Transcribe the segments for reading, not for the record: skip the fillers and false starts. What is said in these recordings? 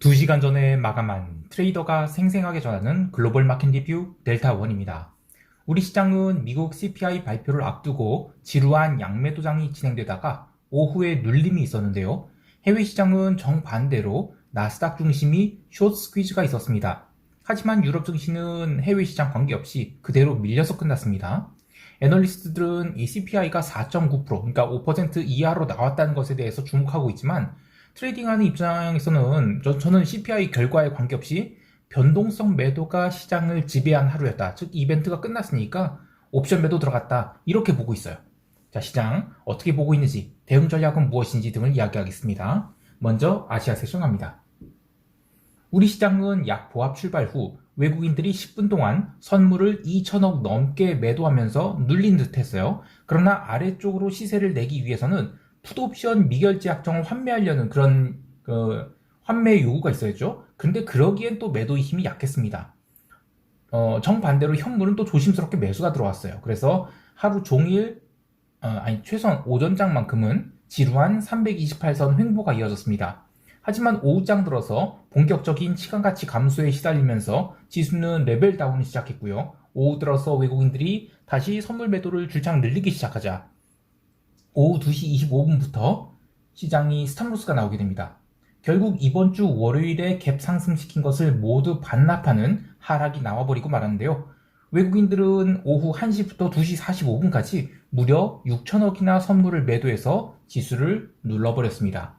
2시간 전에 마감한 트레이더가 생생하게 전하는 글로벌 마켓 리뷰 델타원입니다. 우리 시장은 미국 CPI 발표를 앞두고 지루한 양매도장이 진행되다가 오후에 눌림이 있었는데요. 해외 시장은 정반대로 나스닥 중심이 숏 스퀴즈가 있었습니다. 하지만 유럽 증시는 해외 시장 관계없이 그대로 밀려서 끝났습니다. 애널리스트들은 이 CPI가 4.9%, 그러니까 5% 이하로 나왔다는 것에 대해서 주목하고 있지만 트레이딩하는 입장에서는 저는 CPI 결과에 관계없이 변동성 매도가 시장을 지배한 하루였다. 즉 이벤트가 끝났으니까 옵션 매도 들어갔다. 이렇게 보고 있어요. 자, 시장 어떻게 보고 있는지, 대응 전략은 무엇인지 등을 이야기하겠습니다. 먼저 아시아 세션 갑니다. 우리 시장은 약 보합 출발 후 외국인들이 10분 동안 선물을 2천억 넘게 매도하면서 눌린 듯 했어요. 그러나 아래쪽으로 시세를 내기 위해서는 풋옵션 미결제 약정을 환매하려는 그런 환매 요구가 있어야죠. 근데 그러기엔 또 매도의 힘이 약했습니다. 정반대로 현물은 또 조심스럽게 매수가 들어왔어요. 그래서 하루 종일 최소한 오전장만큼은 지루한 328선 횡보가 이어졌습니다. 하지만 오후장 들어서 본격적인 시간가치 감소에 시달리면서 지수는 레벨 다운을 시작했고요. 오후 들어서 외국인들이 다시 선물 매도를 줄창 늘리기 시작하자 오후 2시 25분부터 시장이 스탑로스가 나오게 됩니다. 결국 이번 주 월요일에 갭 상승시킨 것을 모두 반납하는 하락이 나와버리고 말았는데요. 외국인들은 오후 1시부터 2시 45분까지 무려 6천억이나 선물을 매도해서 지수를 눌러버렸습니다.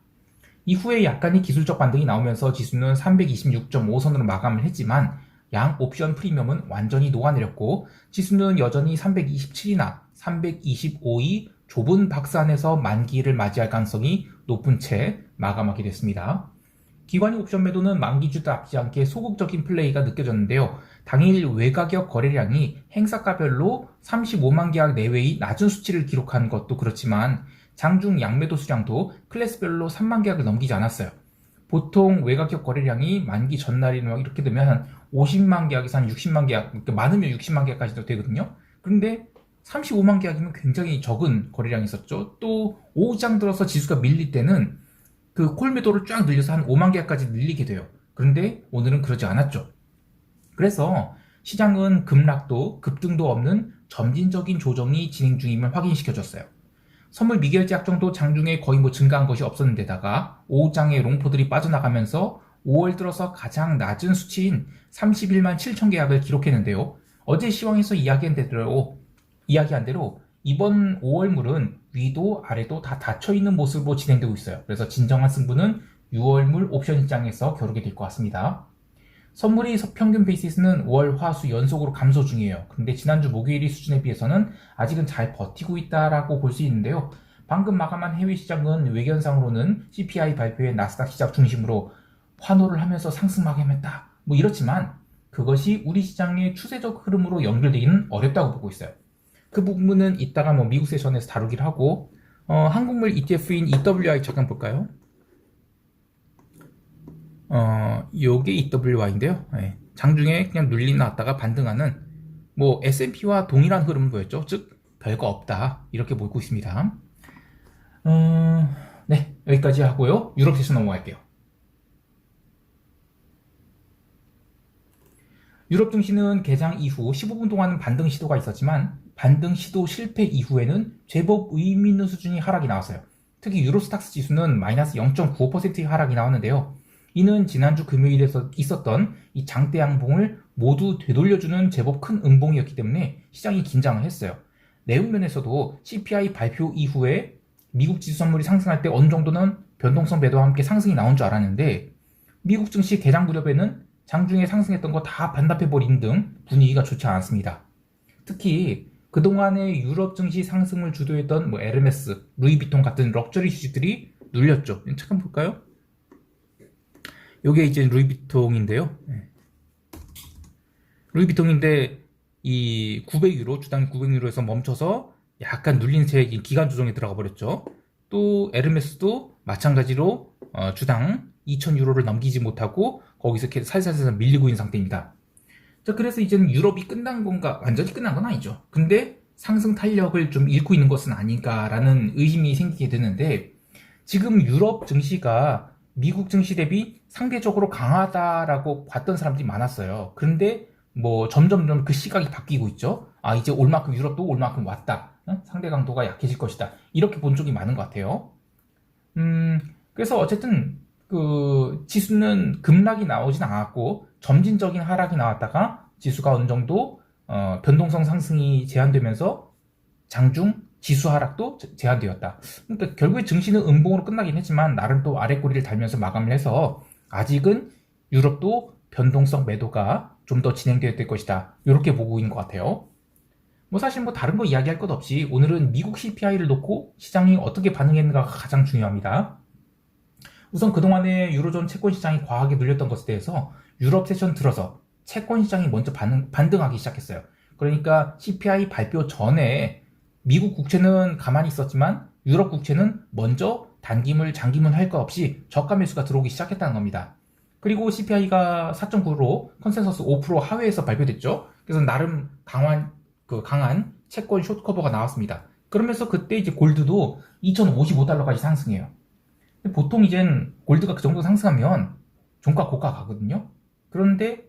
이후에 약간의 기술적 반등이 나오면서 지수는 326.5선으로 마감을 했지만 양 옵션 프리미엄은 완전히 녹아내렸고 지수는 여전히 327이나 325이 좁은 박스 안에서 만기를 맞이할 가능성이 높은 채 마감하게 됐습니다. 기관이 옵션 매도는 만기주도 앞지 않게 소극적인 플레이가 느껴졌는데요. 당일 외가격 거래량이 행사가별로 35만 계약 내외의 낮은 수치를 기록한 것도 그렇지만 장중 양매도 수량도 클래스별로 3만 계약을 넘기지 않았어요. 보통 외가격 거래량이 만기 전날이나 이렇게 되면 한 50만 계약에서 한 60만 계약, 그러니까 많으면 60만 계약까지도 되거든요. 그런데 35만 계약이면 굉장히 적은 거래량이 있었죠. 또 오후장 들어서 지수가 밀릴 때는 그 콜 매도를 쫙 늘려서 한 5만 계약까지 늘리게 돼요. 그런데 오늘은 그러지 않았죠. 그래서 시장은 급락도 급등도 없는 점진적인 조정이 진행 중임을 확인시켜줬어요. 선물 미결제 약정도 장중에 거의 증가한 것이 없었는데다가 오후장에 롱포들이 빠져나가면서 5월 들어서 가장 낮은 수치인 31만 7천 계약을 기록했는데요. 어제 시황에서 이야기한 대로 이번 5월물은 위도 아래도 다 닫혀있는 모습으로 진행되고 있어요. 그래서 진정한 승부는 6월물 옵션 시장에서 겨루게 될 것 같습니다. 선물이 평균 베이시스는 월, 화, 수 연속으로 감소 중이에요. 그런데 지난주 목요일이 수준에 비해서는 아직은 잘 버티고 있다라고 볼 수 있는데요. 방금 마감한 해외 시장은 외견상으로는 CPI 발표에 나스닥 시작 중심으로 환호를 하면서 상승마감했다. 이렇지만 그것이 우리 시장의 추세적 흐름으로 연결되기는 어렵다고 보고 있어요. 그 부분은 이따가 미국 세션에서 다루기를 하고 한국물 ETF인 EWI 잠깐 볼까요? 요게 EWI인데요. 네. 장중에 그냥 눌리 나왔다가 반등하는 S&P와 동일한 흐름을 보였죠. 즉 별거 없다 이렇게 보고 있습니다. 네, 여기까지 하고요. 유럽 세션 넘어갈게요. 유럽 증시는 개장 이후 15분 동안은 반등 시도가 있었지만 반등 시도 실패 이후에는 제법 의미 있는 수준의 하락이 나왔어요. 특히 유로스탁스 지수는 마이너스 0.95%의 하락이 나왔는데요. 이는 지난주 금요일에 있었던 이 장대 양봉을 모두 되돌려주는 제법 큰 음봉이었기 때문에 시장이 긴장을 했어요. 내용 면에서도 CPI 발표 이후에 미국 지수 선물이 상승할 때 어느 정도는 변동성 매도와 함께 상승이 나온 줄 알았는데 미국 증시 개장 무렵에는 장중에 상승했던 거 다 반납해버린 등 분위기가 좋지 않았습니다. 특히 그동안의 유럽 증시 상승을 주도했던 에르메스, 루이비통 같은 럭셔리 주식들이 눌렸죠. 잠깐 볼까요? 요게 이제 루이비통인데요. 루이비통인데 이 900유로, 주당 900유로에서 멈춰서 약간 눌린 채 기간 조정에 들어가 버렸죠. 또 에르메스도 마찬가지로 주당 2000유로를 넘기지 못하고 거기서 이렇게 살살살 밀리고 있는 상태입니다. 자, 그래서 이제는 유럽이 끝난 건가? 완전히 끝난 건 아니죠. 근데 상승 탄력을 좀 잃고 있는 것은 아닌가라는 의심이 생기게 되는데 지금 유럽 증시가 미국 증시 대비 상대적으로 강하다라고 봤던 사람들이 많았어요. 그런데 뭐 점점점 그 시각이 바뀌고 있죠. 아, 이제 올 만큼 유럽도 올 만큼 왔다. 상대 강도가 약해질 것이다. 이렇게 본 쪽이 많은 것 같아요. 그래서 어쨌든 그 지수는 급락이 나오진 않았고 점진적인 하락이 나왔다가 지수가 어느 정도 변동성 상승이 제한되면서 장중 지수 하락도 제한되었다. 그러니까 결국에 증시는 음봉으로 끝나긴 했지만 나름 또 아래 꼬리를 달면서 마감을 해서 아직은 유럽도 변동성 매도가 좀 더 진행될 것이다. 이렇게 보고 있는 것 같아요. 뭐 사실 뭐 다른 거 이야기할 것 없이 오늘은 미국 CPI를 놓고 시장이 어떻게 반응했는가가 가장 중요합니다. 우선 그동안에 유로존 채권 시장이 과하게 눌렸던 것에 대해서 유럽 세션 들어서 채권 시장이 먼저 반등하기 시작했어요. 그러니까 CPI 발표 전에 미국 국채는 가만히 있었지만 유럽 국채는 먼저 단기물, 장기물 할 거 없이 저가 매수가 들어오기 시작했다는 겁니다. 그리고 CPI가 4.9로 컨센서스 5% 하회에서 발표됐죠. 그래서 나름 강한 채권 숏커버가 나왔습니다. 그러면서 그때 이제 골드도 2,055달러까지 상승해요. 보통 이젠 골드가 그 정도 상승하면 종가 고가 가거든요. 그런데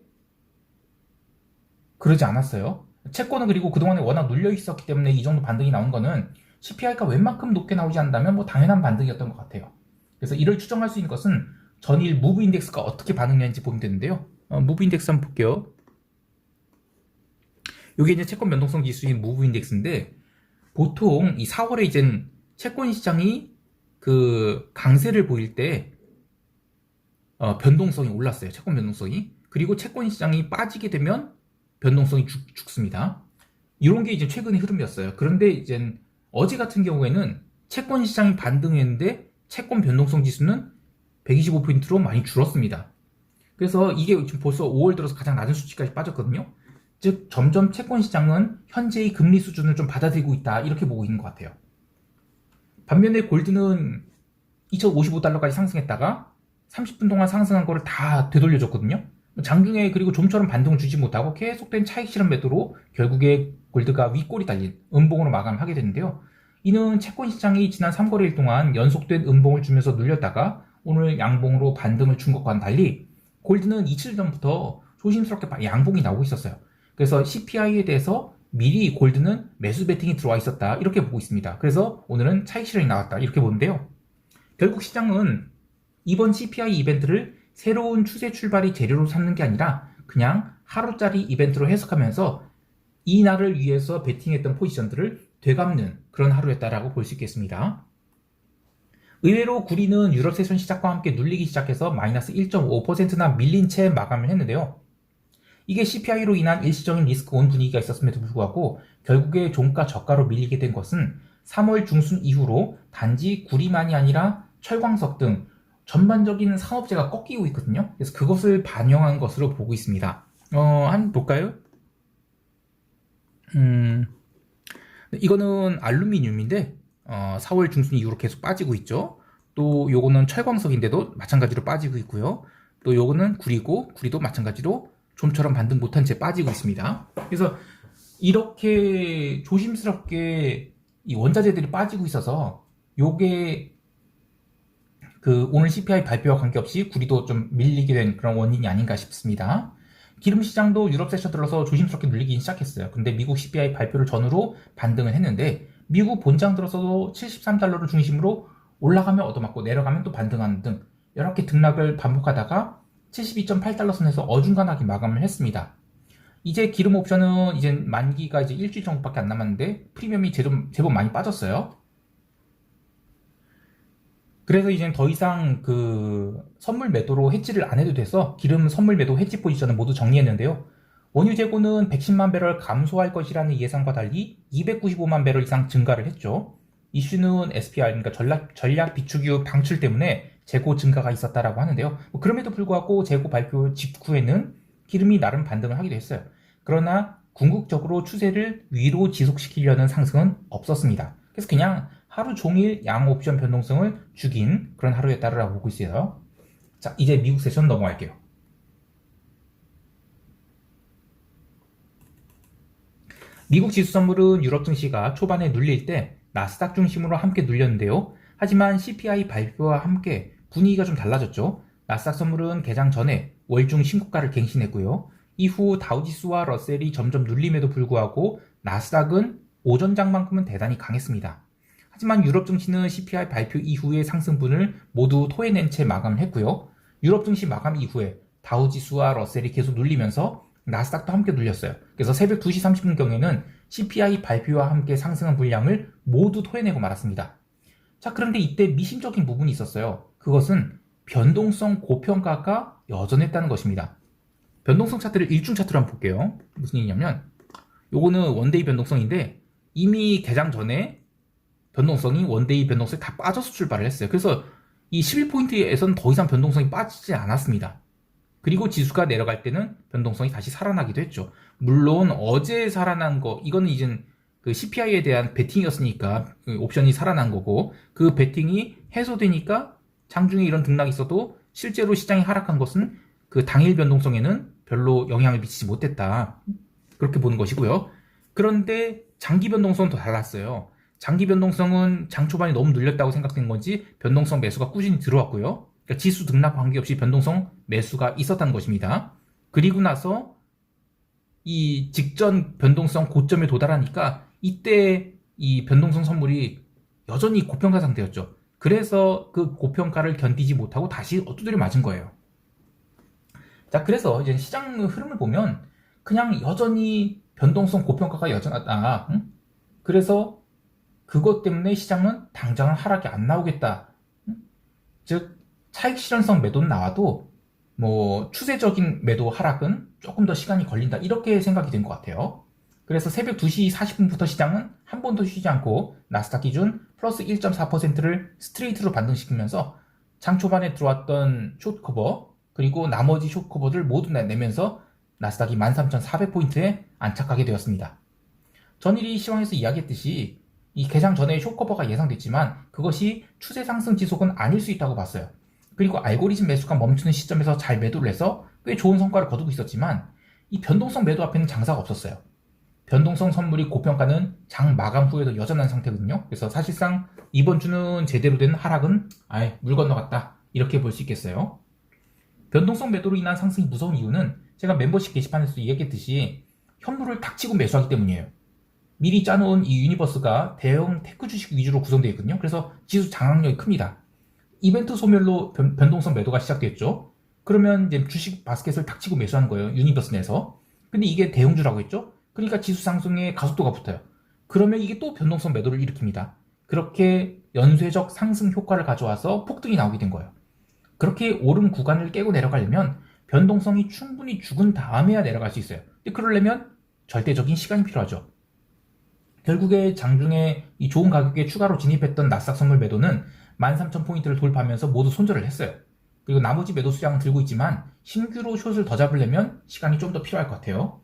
그러지 않았어요. 채권은 그리고 그동안에 워낙 눌려 있었기 때문에 이 정도 반등이 나온 거는 CPI가 웬만큼 높게 나오지 않는다면 뭐 당연한 반등이었던 것 같아요. 그래서 이를 추정할 수 있는 것은 전일 무브 인덱스가 어떻게 반응했는지 보면 되는데요. 무브 인덱스 한번 볼게요. 이게 이제 채권 변동성 지수인 무브 인덱스인데 보통 이 4월에 이젠 채권 시장이 그 강세를 보일 때 변동성이 올랐어요. 채권 변동성이. 그리고 채권 시장이 빠지게 되면 변동성이 죽습니다. 이런 게 이제 최근의 흐름이었어요. 그런데 이제 어제 같은 경우에는 채권 시장이 반등했는데 채권 변동성 지수는 125포인트로 많이 줄었습니다. 그래서 이게 지금 벌써 5월 들어서 가장 낮은 수치까지 빠졌거든요. 즉 점점 채권 시장은 현재의 금리 수준을 좀 받아들이고 있다 이렇게 보고 있는 것 같아요. 반면에 골드는 2,055달러까지 상승했다가 30분 동안 상승한 거를 다 되돌려줬거든요. 장중에 그리고 좀처럼 반등을 주지 못하고 계속된 차익 실현 매도로 결국에 골드가 윗골이 달린 음봉으로 마감하게 되는데요. 이는 채권 시장이 지난 3거래일 동안 연속된 음봉을 주면서 눌렸다가 오늘 양봉으로 반등을 준 것과는 달리 골드는 이틀 전부터 조심스럽게 양봉이 나오고 있었어요. 그래서 CPI에 대해서 미리 골드는 매수 베팅이 들어와 있었다 이렇게 보고 있습니다. 그래서 오늘은 차익 실현이 나왔다 이렇게 보는데요. 결국 시장은 이번 CPI 이벤트를 새로운 추세 출발이 재료로 삼는 게 아니라 그냥 하루짜리 이벤트로 해석하면서 이 날을 위해서 베팅했던 포지션들을 되갚는 그런 하루였다라고 볼 수 있겠습니다. 의외로 구리는 유럽 세션 시작과 함께 눌리기 시작해서 마이너스 1.5%나 밀린 채 마감을 했는데요. 이게 CPI로 인한 일시적인 리스크 온 분위기가 있었음에도 불구하고 결국에 종가 저가로 밀리게 된 것은 3월 중순 이후로 단지 구리만이 아니라 철광석 등 전반적인 산업재가 꺾이고 있거든요. 그래서 그것을 반영한 것으로 보고 있습니다. 한번 볼까요? 이거는 알루미늄인데 4월 중순 이후로 계속 빠지고 있죠. 또 요거는 철광석인데도 마찬가지로 빠지고 있고요. 또 요거는 구리도 마찬가지로 좀처럼 반등 못한 채 빠지고 있습니다. 그래서 이렇게 조심스럽게 이 원자재들이 빠지고 있어서 요게 그 오늘 CPI 발표와 관계없이 구리도 좀 밀리게 된 그런 원인이 아닌가 싶습니다. 기름 시장도 유럽 세션 들어서 조심스럽게 눌리기 시작했어요. 근데 미국 CPI 발표를 전후로 반등을 했는데 미국 본장 들어서도 73달러를 중심으로 올라가면 얻어맞고 내려가면 또 반등하는 등 이렇게 등락을 반복하다가 72.8달러 선에서 어중간하게 마감을 했습니다. 이제 기름 옵션은 이제 만기가 이제 일주일 정도밖에 안 남았는데 프리미엄이 제법 많이 빠졌어요. 그래서 이제 더 이상 그 선물 매도로 해지를 안 해도 돼서 기름 선물 매도 해지 포지션을 모두 정리했는데요. 원유 재고는 110만 배럴 감소할 것이라는 예상과 달리 295만 배럴 이상 증가를 했죠. 이슈는 SPR, 그러니까 전략 비축유 방출 때문에 재고 증가가 있었다라고 하는데요. 그럼에도 불구하고 재고 발표 직후에는 기름이 나름 반등을 하기도 했어요. 그러나 궁극적으로 추세를 위로 지속시키려는 상승은 없었습니다. 그래서 그냥 하루 종일 양 옵션 변동성을 죽인 그런 하루였다라고 보고 있어요. 자, 이제 미국 세션 넘어갈게요. 미국 지수 선물은 유럽 증시가 초반에 눌릴 때 나스닥 중심으로 함께 눌렸는데요. 하지만 CPI 발표와 함께 분위기가 좀 달라졌죠. 나스닥 선물은 개장 전에 월중 신고가를 갱신했고요. 이후 다우지수와 러셀이 점점 눌림에도 불구하고 나스닥은 오전 장만큼은 대단히 강했습니다. 하지만 유럽 증시는 CPI 발표 이후의 상승분을 모두 토해낸 채 마감했고요. 유럽 증시 마감 이후에 다우지수와 러셀이 계속 눌리면서 나스닥도 함께 눌렸어요. 그래서 새벽 2시 30분경에는 CPI 발표와 함께 상승한 물량을 모두 토해내고 말았습니다. 자, 그런데 이때 미심적인 부분이 있었어요. 그것은 변동성 고평가가 여전했다는 것입니다. 변동성 차트를 일중 차트로 한번 볼게요. 무슨 얘기냐면 요거는 원데이 변동성인데 이미 개장 전에 변동성이 원데이 변동성이 다 빠져서 출발을 했어요. 그래서 이 11포인트에서는 더 이상 변동성이 빠지지 않았습니다. 그리고 지수가 내려갈 때는 변동성이 다시 살아나기도 했죠. 물론 어제 살아난 거 이거는 이제 그 CPI에 대한 베팅이었으니까 그 옵션이 살아난 거고 그 베팅이 해소되니까 장중에 이런 등락이 있어도 실제로 시장이 하락한 것은 그 당일 변동성에는 별로 영향을 미치지 못했다. 그렇게 보는 것이고요. 그런데 장기 변동성은 더 달랐어요. 장기 변동성은 장 초반에 너무 눌렸다고 생각된 건지 변동성 매수가 꾸준히 들어왔고요. 그러니까 지수 등락 관계없이 변동성 매수가 있었다는 것입니다. 그리고 나서 이 직전 변동성 고점에 도달하니까 이때 이 변동성 선물이 여전히 고평가 상태였죠. 그래서 그 고평가를 견디지 못하고 다시 두드려 맞은 거예요. 자, 그래서 이제 시장 흐름을 보면 그냥 여전히 변동성 고평가가 여전하다. 응? 그래서 그것 때문에 시장은 당장은 하락이 안 나오겠다. 응? 즉 차익 실현성 매도는 나와도 뭐 추세적인 매도 하락은 조금 더 시간이 걸린다. 이렇게 생각이 된 것 같아요. 그래서 새벽 2시 40분부터 시장은 한 번도 쉬지 않고 나스닥 기준 플러스 1.4%를 스트레이트로 반등시키면서 장 초반에 들어왔던 숏커버 그리고 나머지 숏커버를 모두 내면서 나스닥이 13,400포인트에 안착하게 되었습니다. 전일이 시황에서 이야기했듯이 이 개장 전에 숏커버가 예상됐지만 그것이 추세 상승 지속은 아닐 수 있다고 봤어요. 그리고 알고리즘 매수가 멈추는 시점에서 잘 매도를 해서 꽤 좋은 성과를 거두고 있었지만 이 변동성 매도 앞에는 장사가 없었어요. 변동성 선물이 고평가는 장 마감 후에도 여전한 상태거든요. 그래서 사실상 이번 주는 제대로 된 하락은 아예 물 건너갔다. 이렇게 볼 수 있겠어요. 변동성 매도로 인한 상승이 무서운 이유는 제가 멤버십 게시판에서 얘기했듯이 현물을 닥치고 매수하기 때문이에요. 미리 짜놓은 이 유니버스가 대형 테크 주식 위주로 구성되어 있거든요. 그래서 지수 장악력이 큽니다. 이벤트 소멸로 변동성 매도가 시작됐죠. 그러면 이제 주식 바스켓을 닥치고 매수하는 거예요. 유니버스 내에서. 근데 이게 대형주라고 했죠. 그러니까 지수 상승에 가속도가 붙어요. 그러면 이게 또 변동성 매도를 일으킵니다. 그렇게 연쇄적 상승 효과를 가져와서 폭등이 나오게 된 거예요. 그렇게 오른 구간을 깨고 내려가려면 변동성이 충분히 죽은 다음에야 내려갈 수 있어요. 근데 그러려면 절대적인 시간이 필요하죠. 결국에 장중에 이 좋은 가격에 추가로 진입했던 나스닥 선물 매도는 13,000포인트를 돌파하면서 모두 손절을 했어요. 그리고 나머지 매도 수량은 들고 있지만 신규로 숏을 더 잡으려면 시간이 좀 더 필요할 것 같아요.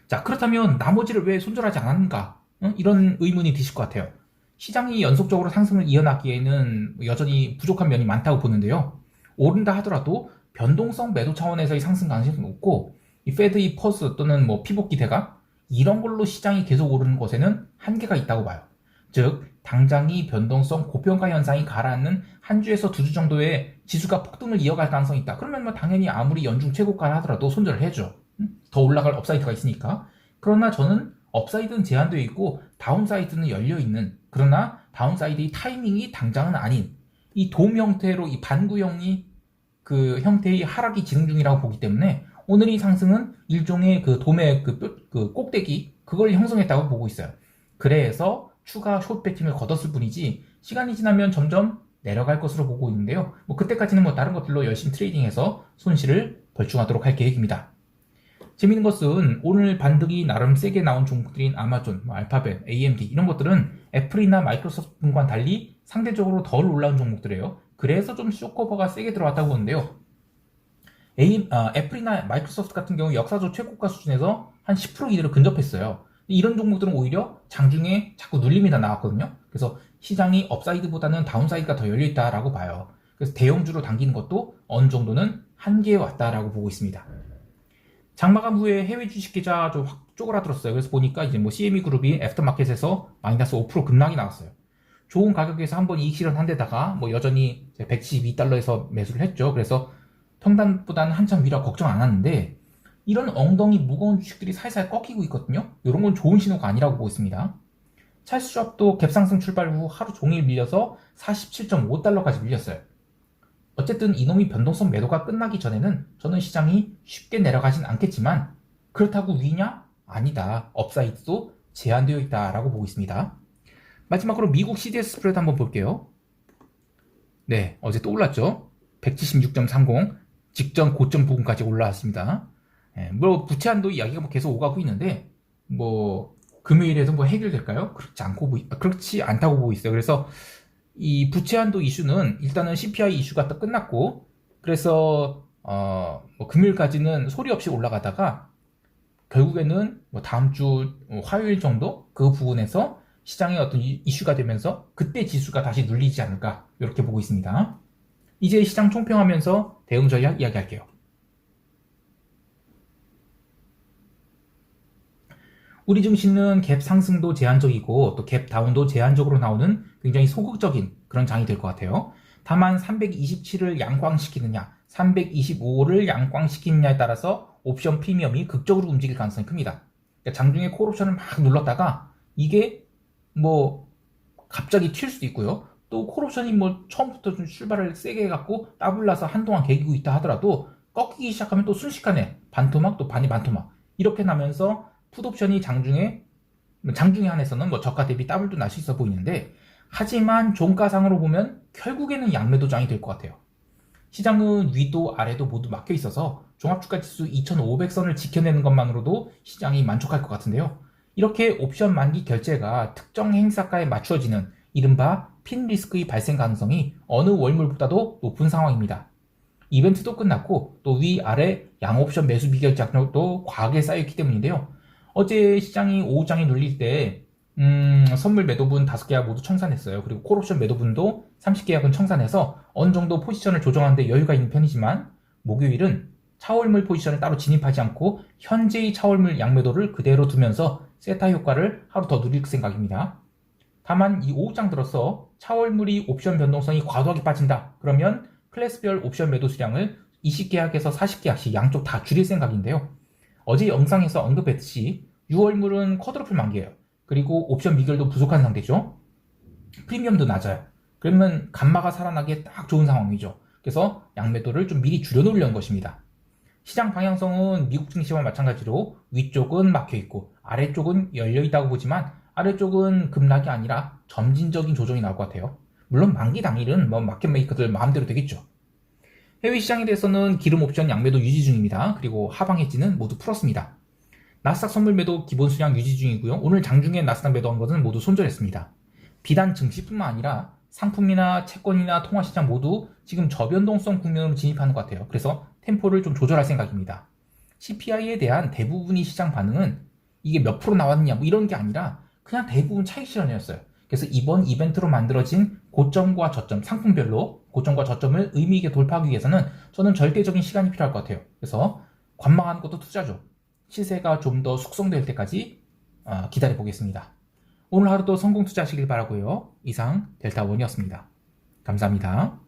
자, 그렇다면 나머지를 왜 손절하지 않았는가? 이런 의문이 드실 것 같아요. 시장이 연속적으로 상승을 이어나기에는 여전히 부족한 면이 많다고 보는데요. 오른다 하더라도 변동성 매도 차원에서의 상승 가능성이 높고 이 페드의 퍼스 또는 뭐 피복기 대가 이런 걸로 시장이 계속 오르는 것에는 한계가 있다고 봐요. 즉 당장이 변동성 고평가 현상이 가라앉는 한 주에서 두 주 정도의 지수가 폭등을 이어갈 가능성이 있다. 그러면 뭐 당연히 아무리 연중 최고가를 하더라도 손절을 해줘. 더 올라갈 업사이드가 있으니까. 그러나 저는 업사이드는 제한되어 있고 다운사이드는 열려있는, 그러나 다운사이드의 타이밍이 당장은 아닌 이 돔 형태로 이 반구형이 그 형태의 하락이 진행 중이라고 보기 때문에 오늘의 상승은 일종의 그 돔의 그 꼭대기 그걸 형성했다고 보고 있어요. 그래서 추가 숏 배팅을 거뒀을 뿐이지 시간이 지나면 점점 내려갈 것으로 보고 있는데요. 뭐 그때까지는 뭐 다른 것들로 열심히 트레이딩해서 손실을 벌충하도록 할 계획입니다. 재밌는 것은 오늘 반등이 나름 세게 나온 종목들인 아마존, 알파벳, AMD 이런 것들은 애플이나 마이크로소프트 등과는 달리 상대적으로 덜 올라온 종목들이에요. 그래서 좀 숏커버가 세게 들어왔다고 보는데요. 애플이나 마이크로소프트 같은 경우 역사적 최고가 수준에서 한 10% 이내로 근접했어요. 이런 종목들은 오히려 장중에 자꾸 눌림이 다 나왔거든요. 그래서 시장이 업사이드보다는 다운사이드가 더 열려있다라고 봐요. 그래서 대형주로 당기는 것도 어느 정도는 한계에 왔다라고 보고 있습니다. 장마감 후에 해외 주식 계좌 좀 확 쪼그라들었어요. 그래서 보니까 이제 뭐 CME 그룹이 애프터마켓에서 마이너스 5% 급락이 나왔어요. 좋은 가격에서 한번 이익 실현한 데다가 뭐 여전히 172달러에서 매수를 했죠. 그래서 평단보다는 한참 위라 걱정 안 하는데 이런 엉덩이 무거운 주식들이 살살 꺾이고 있거든요. 이런 건 좋은 신호가 아니라고 보고 있습니다. 찰스 슈왑도 갭상승 출발 후 하루 종일 밀려서 47.5달러까지 밀렸어요. 어쨌든 이놈이 변동성 매도가 끝나기 전에는 저는 시장이 쉽게 내려가진 않겠지만 그렇다고 위냐? 아니다. 업사이드도 제한되어 있다라고 보고 있습니다. 마지막으로 미국 CDS 스프레드 한번 볼게요. 네, 어제 또 올랐죠. 176.30 직전 고점 부근까지 올라왔습니다. 뭐 부채 한도 이야기가 뭐 계속 오가고 있는데 뭐 금요일에도 뭐 해결될까요? 그렇지 않다고 보고 있어요. 그래서 이 부채 한도 이슈는 일단은 CPI 이슈가 또 끝났고 그래서 뭐 금요일까지는 소리 없이 올라가다가 결국에는 뭐 다음 주 화요일 정도 그 부분에서 시장의 어떤 이슈가 되면서 그때 지수가 다시 눌리지 않을까 이렇게 보고 있습니다. 이제 시장 총평하면서 대응 전략 이야기할게요. 우리 증시는 갭 상승도 제한적이고 또 갭 다운도 제한적으로 나오는 굉장히 소극적인 그런 장이 될 것 같아요. 다만 327을 양광시키느냐 325를 양광시키느냐에 따라서 옵션 프리미엄이 극적으로 움직일 가능성이 큽니다. 그러니까 장중에 콜옵션을 막 눌렀다가 이게 뭐 갑자기 튈 수도 있고요. 또 콜옵션이 뭐 처음부터 좀 출발을 세게 해갖고 따블라서 한동안 개기고 있다 하더라도 꺾이기 시작하면 또 순식간에 반토막 또 반이 반토막 이렇게 나면서 풋옵션이 장중에 한해서는 뭐 저가 대비 더블도 날 수 있어 보이는데 하지만 종가상으로 보면 결국에는 양매도장이 될 것 같아요. 시장은 위도 아래도 모두 막혀 있어서 종합주가지수 2500선을 지켜내는 것만으로도 시장이 만족할 것 같은데요. 이렇게 옵션 만기 결제가 특정 행사가에 맞추어지는 이른바 핀 리스크의 발생 가능성이 어느 월물보다도 높은 상황입니다. 이벤트도 끝났고 또 위아래 양옵션 매수 비결작도 과하게 쌓여있기 때문인데요. 어제 시장이 오후장에 눌릴 때 선물 매도분 5계약 모두 청산했어요. 그리고 콜옵션 매도분도 30계약은 청산해서 어느 정도 포지션을 조정하는데 여유가 있는 편이지만 목요일은 차월물 포지션을 따로 진입하지 않고 현재의 차월물 양매도를 그대로 두면서 세타 효과를 하루 더 누릴 생각입니다. 다만 이 오후장 들어서 차월물이 옵션 변동성이 과도하게 빠진다. 그러면 클래스별 옵션 매도 수량을 20계약에서 40계약씩 양쪽 다 줄일 생각인데요. 어제 영상에서 언급했듯이 6월물은 쿼드러플 만기예요. 그리고 옵션 미결도 부족한 상태죠. 프리미엄도 낮아요. 그러면 감마가 살아나기에 딱 좋은 상황이죠. 그래서 양매도를 좀 미리 줄여놓으려는 것입니다. 시장 방향성은 미국 증시와 마찬가지로 위쪽은 막혀있고 아래쪽은 열려있다고 보지만 아래쪽은 급락이 아니라 점진적인 조정이 나올 것 같아요. 물론 만기 당일은 뭐 마켓 메이커들 마음대로 되겠죠. 해외 시장에 대해서는 기름 옵션 양매도 유지 중입니다. 그리고 하방 해지는 모두 풀었습니다. 나스닥 선물 매도 기본 수량 유지 중이고요. 오늘 장중에 나스닥 매도한 것은 모두 손절했습니다. 비단 증시뿐만 아니라 상품이나 채권이나 통화시장 모두 지금 저변동성 국면으로 진입하는 것 같아요. 그래서 템포를 좀 조절할 생각입니다. CPI에 대한 대부분의 시장 반응은 이게 몇 프로 나왔느냐 뭐 이런 게 아니라 그냥 대부분 차익 실현이었어요. 그래서 이번 이벤트로 만들어진 고점과 저점, 상품별로 고점과 저점을 의미 있게 돌파하기 위해서는 저는 절대적인 시간이 필요할 것 같아요. 그래서 관망하는 것도 투자죠. 시세가 좀 더 숙성될 때까지 기다려 보겠습니다. 오늘 하루도 성공 투자하시길 바라고요. 이상 델타원이었습니다. 감사합니다.